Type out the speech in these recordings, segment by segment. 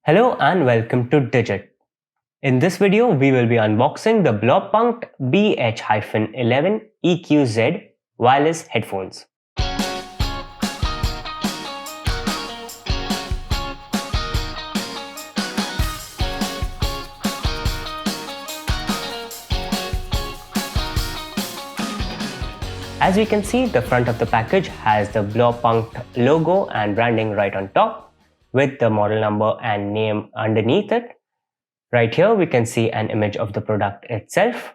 Hello and welcome to Digit. In this video, we will be unboxing the Blaupunkt BH-11 EQZ wireless headphones. As we can see, the front of the package has the Blaupunkt logo and branding right on top, with the model number and name underneath it. Right here we can see an image of the product itself.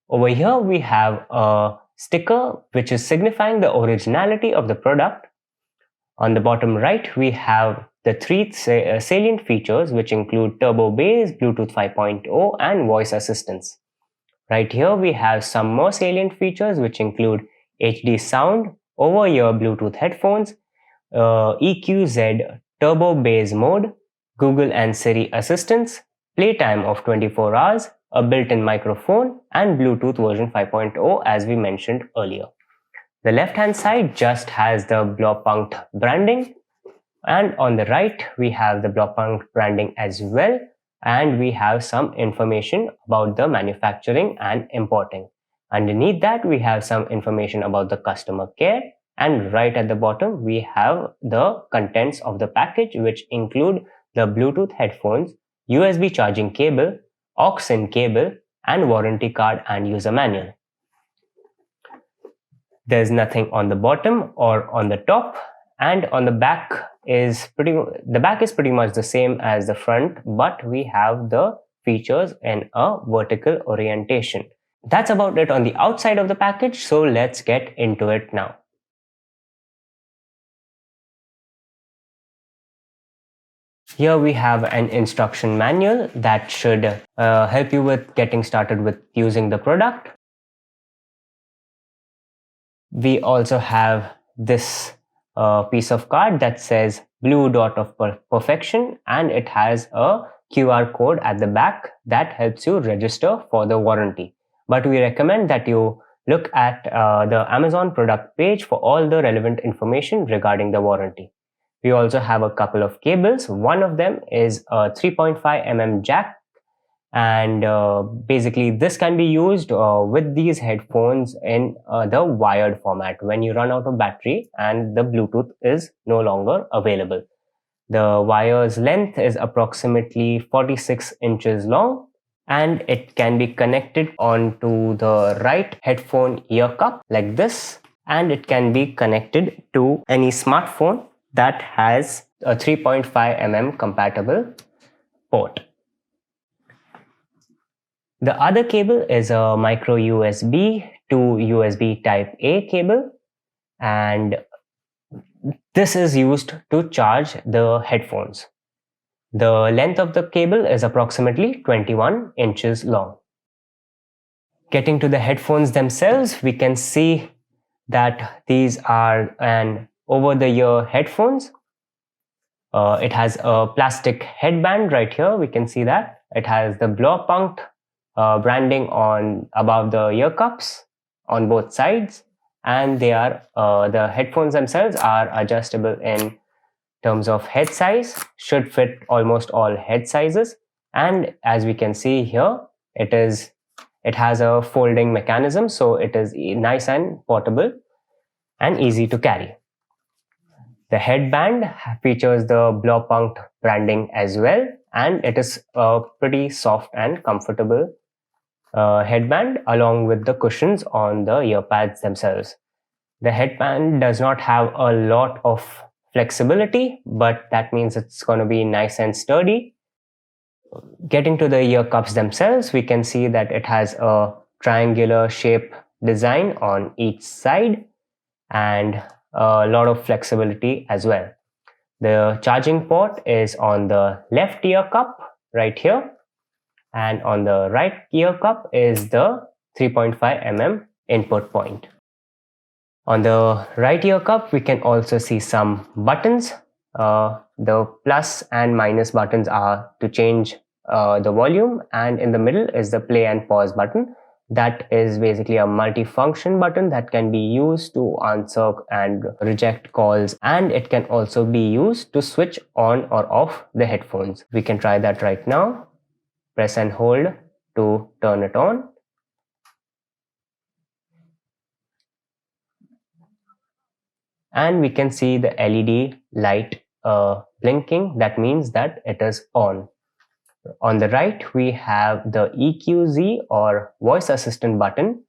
Over here we have a sticker which is signifying the originality of the product. On the bottom right we have the three salient features which include turbo bass, Bluetooth 5.0 and voice assistance. Right here we have some more salient features which include HD sound, over-ear Bluetooth headphones, EQZ turbo bass mode, Google and Siri assistance, playtime of 24 hours, a built-in microphone and Bluetooth version 5.0 as we mentioned earlier. The left-hand side just has the Blaupunkt branding, and on the right we have the Blaupunkt branding as well, and we have some information about the manufacturing and importing. Underneath that we have some information about the customer care, and right at the bottom we have the contents of the package which include the Bluetooth headphones, USB charging cable, aux-in cable and warranty card and user manual. There's nothing on the bottom or on the top, and on the back is pretty much the same as the front, but we have the features in a vertical orientation. That's about it on the outside of the package, so let's get into it now. Here we have an instruction manual that should help you with getting started with using the product. We also have this piece of card that says Blue Dot of Perfection, and it has a QR code at the back that helps you register for the warranty. But we recommend that you look at the Amazon product page for all the relevant information regarding the warranty. We also have a couple of cables. One of them is a 3.5mm jack, and basically this can be used with these headphones in the wired format when you run out of battery and the Bluetooth is no longer available. The wire's length is approximately 46 inches long, and it can be connected onto the right headphone ear cup like this, and it can be connected to any smartphone that has a 3.5mm compatible port. The other cable is a micro USB to USB type A cable, and this is used to charge the headphones. The length of the cable is approximately 21 inches long. Getting to the headphones themselves, we can see that these are an over-the-ear headphones. It has a plastic headband right here. We can see that. It has the Blaupunkt branding on above the ear cups on both sides, and they are the headphones themselves are adjustable in terms of head size, should fit almost all head sizes, and as we can see here, it has a folding mechanism, so it is nice and portable and easy to carry. The headband features the Blaupunkt branding as well, and it is a pretty soft and comfortable headband along with the cushions on the ear pads themselves. The headband does not have a lot of flexibility, but that means it's going to be nice and sturdy. Getting to the ear cups themselves, we can see that it has a triangular shape design on each side and a lot of flexibility as well. The charging port is on the left ear cup right here, and on the right ear cup is the 3.5mm input point. On the right ear cup, we can also see some buttons. The plus and minus buttons are to change the volume, and in the middle is the play and pause button. That is basically a multifunction button that can be used to answer and reject calls, and it can also be used to switch on or off the headphones. We can try that right now. Press and hold to turn it on. And we can see the LED light blinking. That means that it is on. On the right, we have the EQZ or voice assistant button.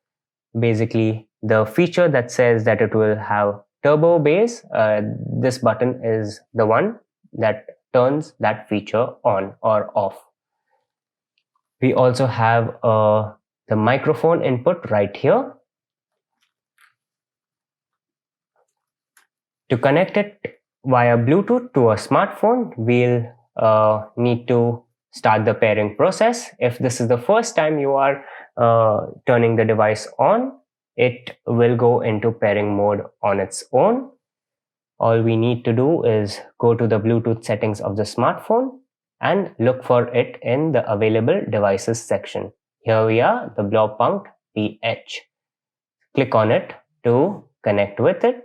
Basically, the feature that says that it will have turbo bass. This button is the one that turns that feature on or off. We also have the microphone input right here. To connect it via Bluetooth to a smartphone, we'll need to start the pairing process. If this is the first time you are turning the device on, it will go into pairing mode on its own. All we need to do is go to the Bluetooth settings of the smartphone and look for it in the available devices section. Here we are, the Blaupunkt PH. Click on it to connect with it.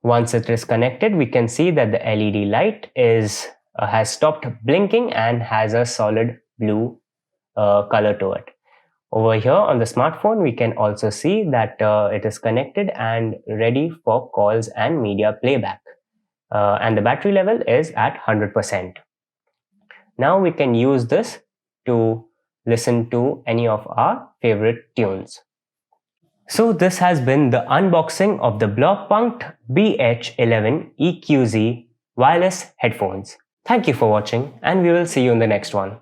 Once it is connected, we can see that the LED light has stopped blinking and has a solid blue color to it. Over here on the smartphone, we can also see that it is connected and ready for calls and media playback. And the battery level is at 100%. Now we can use this to listen to any of our favorite tunes. So this has been the unboxing of the Blaupunkt BH11 EQZ wireless headphones. Thank you for watching, and we will see you in the next one.